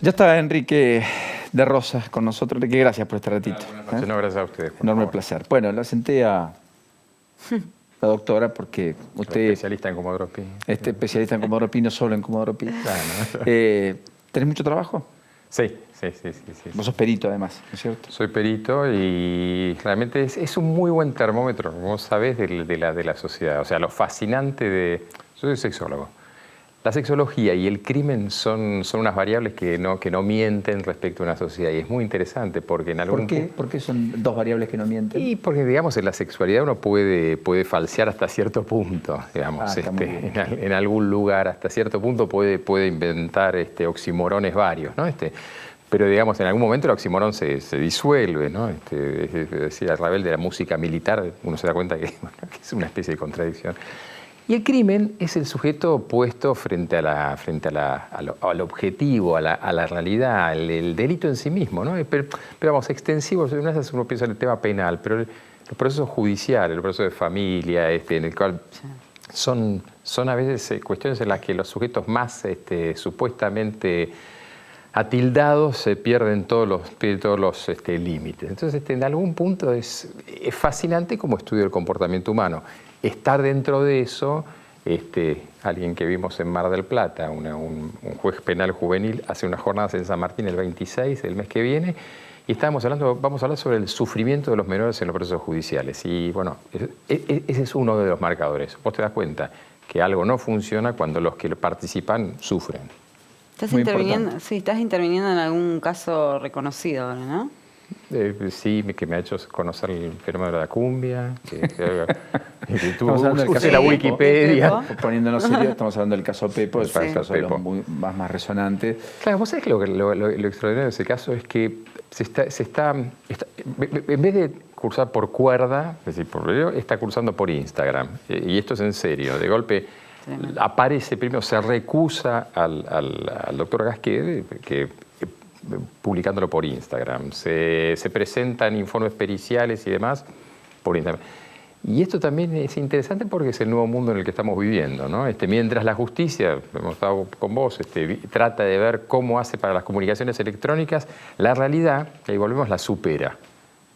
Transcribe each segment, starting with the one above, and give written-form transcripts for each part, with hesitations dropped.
Ya está Enrique de Rosas con nosotros. Enrique, gracias por este ratito. Buenas noches, no, gracias a ustedes. Enorme placer. Bueno, la senté a la doctora porque usted... Especialista en Comodoro Pi. Especialista en Comodoro Pi, no solo en Comodoro Pi. Claro. ¿Tenés mucho trabajo? Sí. Vos sos perito además, ¿no es cierto? Soy perito y realmente es un muy buen termómetro, como sabés, de la sociedad. O sea, lo fascinante de... Yo soy sexólogo. La sexología y el crimen son unas variables que no mienten respecto a una sociedad. Y es muy interesante porque en algún... ¿Por qué son dos variables que no mienten? Y porque, digamos, en la sexualidad uno puede falsear hasta cierto punto, digamos. En algún lugar, hasta cierto punto, puede inventar oximorones varios, ¿no? Pero, digamos, en algún momento el oximorón se disuelve, ¿no? Es decir, a través de la música militar uno se da cuenta que es una especie de contradicción. Y el crimen es el sujeto puesto frente al objetivo, a la realidad, el delito en sí mismo, ¿no? Pero vamos, extensivo, una vez uno piensa en el tema penal, pero los procesos judiciales, el proceso de familia, en el cual son a veces cuestiones en las que los sujetos más supuestamente atildados se pierden todos los límites. Entonces, en algún punto es fascinante como estudio del comportamiento humano. Estar dentro de eso, alguien que vimos en Mar del Plata, un juez penal juvenil, hace unas jornadas en San Martín el 26, el mes que viene, y vamos a hablar sobre el sufrimiento de los menores en los procesos judiciales. Y bueno, ese es uno de los marcadores. Vos te das cuenta que algo no funciona cuando los que participan sufren. Estás interviniendo en algún caso reconocido ahora, ¿no? Sí, que me ha hecho conocer el fenómeno de la cumbia, que tú usé la Wikipedia. Poniéndonos serios, estamos hablando del caso Pepo, es el caso de los más resonantes. Claro, vos sabés que lo extraordinario de ese caso es que en vez de cursar por cuerda, es decir, por video, está cursando por Instagram. Y esto es en serio, de golpe aparece primero, se recusa al doctor Gasquet, publicándolo por Instagram. Se presentan informes periciales y demás por Instagram. Y esto también es interesante porque es el nuevo mundo en el que estamos viviendo, ¿no? Mientras la justicia, hemos estado con vos, trata de ver cómo hace para las comunicaciones electrónicas, la realidad, y ahí volvemos, la supera.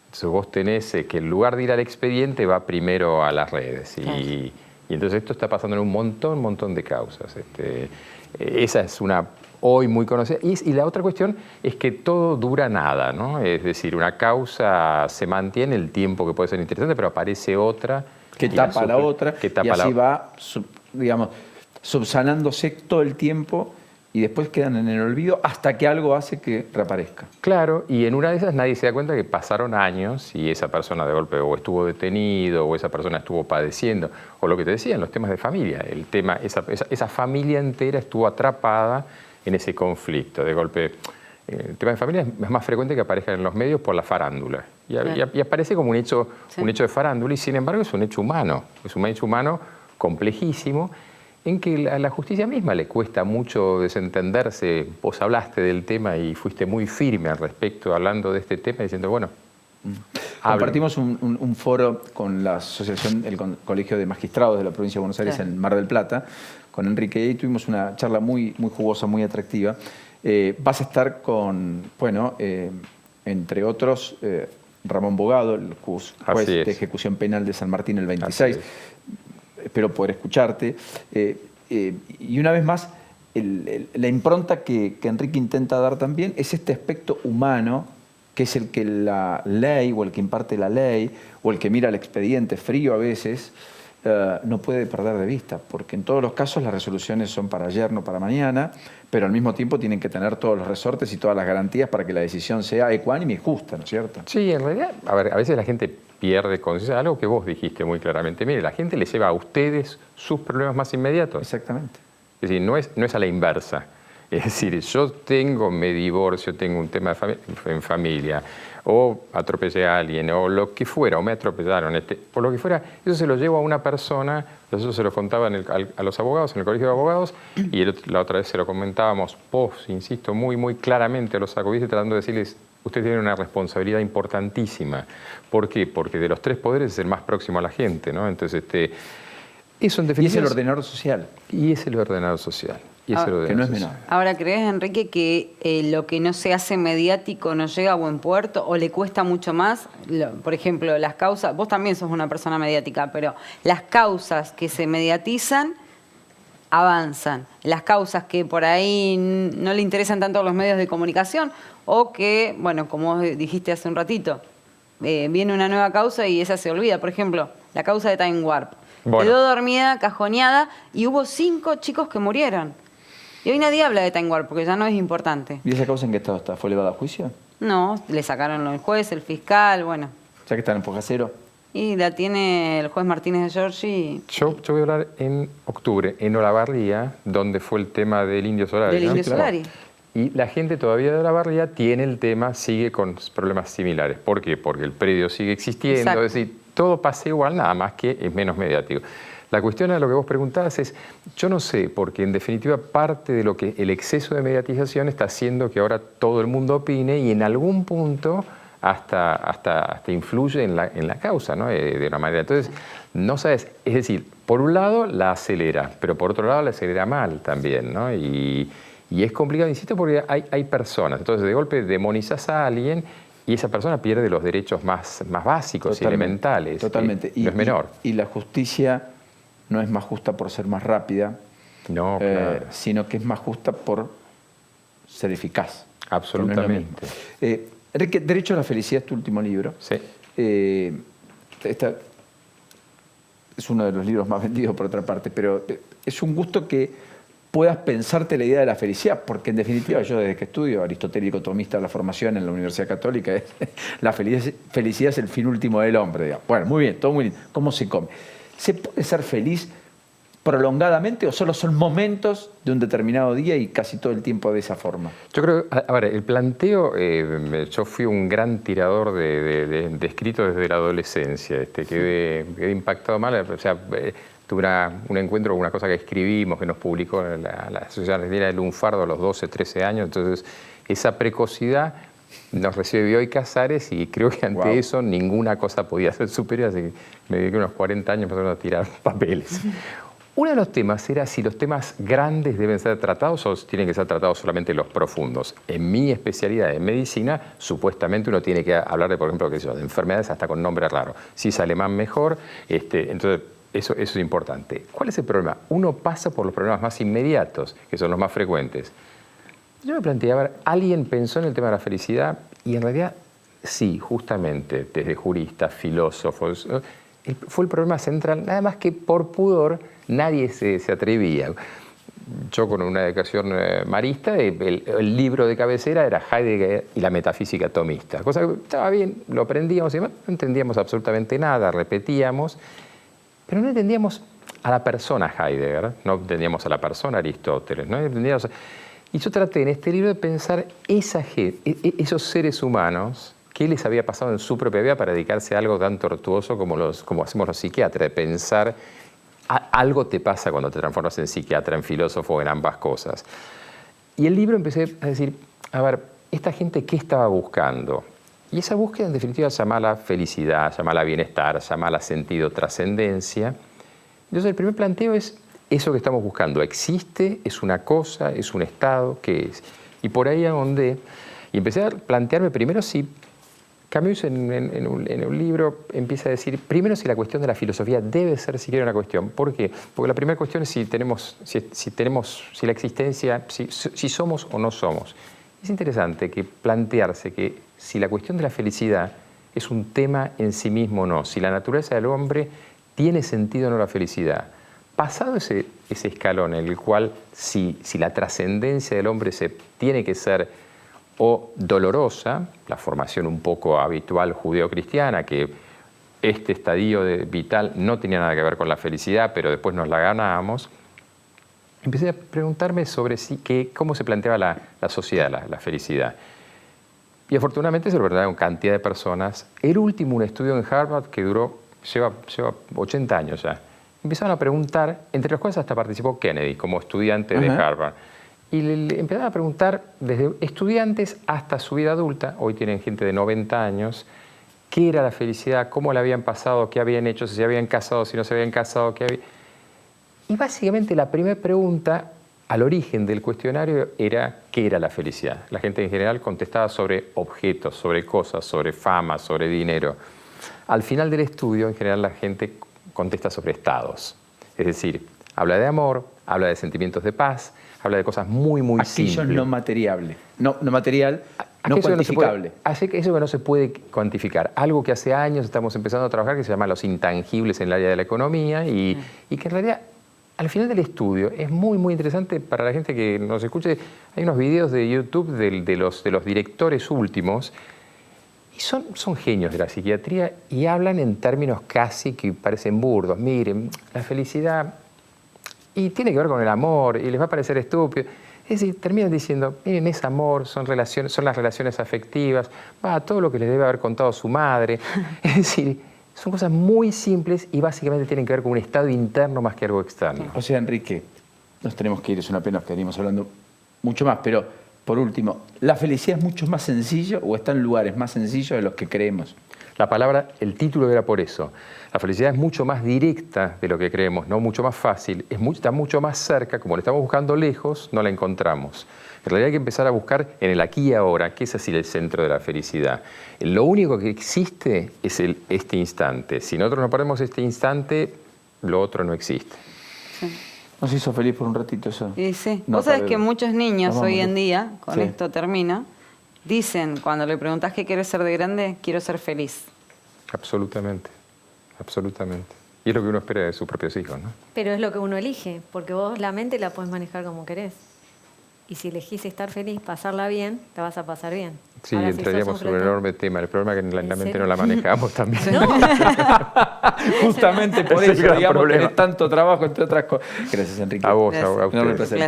Entonces vos tenés que en lugar de ir al expediente va primero a las redes. Y entonces esto está pasando en un montón de causas. Esa es una hoy muy conocida. Y la otra cuestión es que todo dura nada, ¿no? Es decir, una causa se mantiene el tiempo que puede ser interesante, pero aparece otra. Que tapa la otra, y así va, digamos, subsanándose todo el tiempo y después quedan en el olvido hasta que algo hace que reaparezca. Claro, y en una de esas nadie se da cuenta que pasaron años y esa persona de golpe o estuvo detenido o esa persona estuvo padeciendo, o lo que te decían, los temas de familia. Esa familia entera estuvo atrapada en ese conflicto. De golpe, el tema de familia es más frecuente que aparezca en los medios por la farándula. Y aparece como un hecho de farándula y sin embargo es un hecho humano. Es un hecho humano complejísimo en que a la justicia misma le cuesta mucho desentenderse. Vos hablaste del tema y fuiste muy firme al respecto hablando de este tema diciendo, bueno... Compartimos un foro con la asociación, el Colegio de Magistrados de la Provincia de Buenos Aires en Mar del Plata, con Enrique, y tuvimos una charla muy jugosa, muy atractiva. Vas a estar con, entre otros, Ramón Bogado, el juez de ejecución penal de San Martín el 26. Espero poder escucharte. Y una vez más, la impronta que Enrique intenta dar también es este aspecto humano, que es el que la ley o el que imparte la ley o el que mira el expediente frío a veces no puede perder de vista, porque en todos los casos las resoluciones son para ayer, no para mañana, pero al mismo tiempo tienen que tener todos los resortes y todas las garantías para que la decisión sea ecuánime y justa, ¿no es cierto? Sí, en realidad, a veces la gente pierde conciencia, algo que vos dijiste muy claramente. Mire, la gente le lleva a ustedes sus problemas más inmediatos. Exactamente. Es decir, no es a la inversa. Es decir, me divorcio, tengo un tema en familia, o atropellé a alguien, o lo que fuera, o me atropellaron, por lo que fuera, eso se lo llevo a una persona, eso se lo contaban a los abogados en el colegio de abogados, y la otra vez se lo comentábamos, insisto, muy claramente a los acudistas, tratando de decirles, usted tiene una responsabilidad importantísima. ¿Por qué? Porque de los tres poderes es el más próximo a la gente, ¿no? Entonces, eso en definitiva... Y es el ordenador social. Y es el ordenador social. Y eso que no es menor. Ahora, ¿crees, Enrique, que lo que no se hace mediático no llega a buen puerto o le cuesta mucho más? Por ejemplo, las causas, vos también sos una persona mediática, pero las causas que se mediatizan avanzan. Las causas que por ahí no le interesan tanto a los medios de comunicación o que, bueno, como dijiste hace un ratito, viene una nueva causa y esa se olvida. Por ejemplo, la causa de Time Warp. Bueno. Quedó dormida, cajoneada y hubo 5 chicos que murieron. Y hoy nadie habla de Time Warp porque ya no es importante. ¿Y esa causa en qué estado está? ¿Fue elevada a juicio? No, le sacaron el juez, el fiscal, bueno. ¿Ya que está en empuja cero? Y la tiene el juez Martínez de Giorgi. Yo voy a hablar en octubre, en Olavarría, donde fue el tema del Indio Solari. Del Indio Solari. Y la gente todavía de Olavarría tiene el tema, sigue con problemas similares. ¿Por qué? Porque el predio sigue existiendo, Exacto. es decir, todo pasa igual, nada más que es menos mediático. La cuestión a lo que vos preguntabas es, yo no sé, porque en definitiva parte de lo que el exceso de mediatización está haciendo que ahora todo el mundo opine y en algún punto hasta influye en la causa, ¿no? De una manera. Entonces, no sabes, es decir, por un lado la acelera, pero por otro lado la acelera mal también, ¿no? Y es complicado, insisto, porque hay personas. Entonces, de golpe demonizas a alguien y esa persona pierde los derechos más básicos y elementales. Totalmente. No es menor. Y la justicia no es más justa por ser más rápida, No, claro. sino que es más justa por ser eficaz. Absolutamente. Enrique, Derecho a la Felicidad es tu último libro. Sí. Es uno de los libros más vendidos, por otra parte, pero es un gusto que puedas pensarte la idea de la felicidad, porque en definitiva yo desde que estudio aristotélico tomista de la formación en la Universidad Católica, la felicidad es el fin último del hombre. Digamos. Bueno, muy bien, todo muy bien. ¿Cómo se come? ¿Se puede ser feliz prolongadamente o solo son momentos de un determinado día y casi todo el tiempo de esa forma? Yo creo, a ver, el planteo, yo fui un gran tirador de escritos desde la adolescencia, quedé impactado mal, o sea, tuve un encuentro con una cosa que escribimos, que nos publicó la Sociedad Argentina de Lunfardo a los 12, 13 años, entonces esa precocidad nos recibe hoy Casares y creo que ante eso ninguna cosa podía ser superior, así que me dediqué unos 40 años a tirar papeles. Uno de los temas era si los temas grandes deben ser tratados o tienen que ser tratados solamente los profundos. En mi especialidad en medicina, supuestamente uno tiene que hablar de, por ejemplo, de enfermedades hasta con nombre raro. Si es alemán, mejor. Entonces, eso es importante. ¿Cuál es el problema? Uno pasa por los problemas más inmediatos, que son los más frecuentes. Yo me planteé, a ver, ¿alguien pensó en el tema de la felicidad? Y en realidad, sí, justamente, desde juristas, filósofos, fue el problema central, nada más que por pudor nadie se atrevía. Yo con una educación marista, el libro de cabecera era Heidegger y la metafísica atomista. Cosa que estaba bien, lo aprendíamos y no entendíamos absolutamente nada, repetíamos, pero no entendíamos a la persona Heidegger, no entendíamos a la persona Aristóteles, no entendíamos. Y yo traté en este libro de pensar esos seres humanos, qué les había pasado en su propia vida para dedicarse a algo tan tortuoso como hacemos los psiquiatras, de pensar algo te pasa cuando te transformas en psiquiatra, en filósofo, en ambas cosas. Y el libro empecé a decir, a ver, ¿esta gente qué estaba buscando? Y esa búsqueda en definitiva llamala felicidad, llamala bienestar, llamala sentido, trascendencia. Entonces el primer planteo es, ¿eso que estamos buscando existe? ¿Es una cosa? ¿Es un estado? ¿Qué es? Y por ahí ahondé y empecé a plantearme primero si Camus en un libro empieza a decir, primero si la cuestión de la filosofía debe ser siquiera una cuestión. ¿Por qué? Porque la primera cuestión es si la existencia, si somos o no somos. Es interesante que plantearse que si la cuestión de la felicidad es un tema en sí mismo o no, si la naturaleza del hombre tiene sentido o no la felicidad. Pasado ese escalón en el cual si la trascendencia del hombre tiene que ser o dolorosa, la formación un poco habitual judeocristiana, que este estadio vital no tenía nada que ver con la felicidad, pero después nos la ganábamos, empecé a preguntarme sobre cómo se planteaba la sociedad, la felicidad. Y afortunadamente se lo plantearon cantidad de personas. El último, un estudio en Harvard que lleva 80 años ya. Empezaron a preguntar, entre las cuales hasta participó Kennedy como estudiante de Harvard. Y le empezaron a preguntar desde estudiantes hasta su vida adulta, hoy tienen gente de 90 años, qué era la felicidad, cómo la habían pasado, qué habían hecho, si se habían casado, si no se habían casado, Y básicamente la primera pregunta al origen del cuestionario era qué era la felicidad. La gente en general contestaba sobre objetos, sobre cosas, sobre fama, sobre dinero. Al final del estudio, en general, la gente contesta sobre estados. Es decir, habla de amor, habla de sentimientos de paz, habla de cosas muy, muy simples. Aquello no material, no cuantificable. Eso que no se puede cuantificar. Algo que hace años estamos empezando a trabajar que se llama los intangibles en el área de la economía y que en realidad al final del estudio es muy, muy interesante para la gente que nos escuche. Hay unos videos de YouTube de los directores últimos y son genios de la psiquiatría y hablan en términos casi que parecen burdos. Miren, la felicidad y tiene que ver con el amor y les va a parecer estúpido. Es decir, terminan diciendo, miren, es amor, son las relaciones afectivas, todo lo que les debe haber contado su madre. Es decir, son cosas muy simples y básicamente tienen que ver con un estado interno más que algo externo. O sea, Enrique, nos tenemos que ir, es una pena, quedaríamos hablando mucho más, pero por último, ¿la felicidad es mucho más sencillo o está en lugares más sencillos de los que creemos? La palabra, el título era por eso. La felicidad es mucho más directa de lo que creemos, no mucho más fácil, está mucho más cerca, como la estamos buscando lejos, no la encontramos. En realidad hay que empezar a buscar en el aquí y ahora, que es así el centro de la felicidad. Lo único que existe es este instante. Si nosotros no perdemos este instante, lo otro no existe. Sí. ¿Nos hizo feliz por un ratito eso? Sí. Vos sabés que muchos niños hoy en día, con esto termino, dicen cuando le preguntás qué quieres ser de grande, quiero ser feliz. Absolutamente, absolutamente. Y es lo que uno espera de sus propios hijos, ¿no? Pero es lo que uno elige, porque vos la mente la podés manejar como querés. Y si elegís estar feliz, pasarla bien, la vas a pasar bien. Sí, ahora, entraríamos sobre un enorme tema. El problema es que en la mente no la manejamos también. No. Justamente por eso, digamos, tenés tanto trabajo, entre otras cosas. Gracias, Enrique. A vos, a ustedes. Un enorme placer.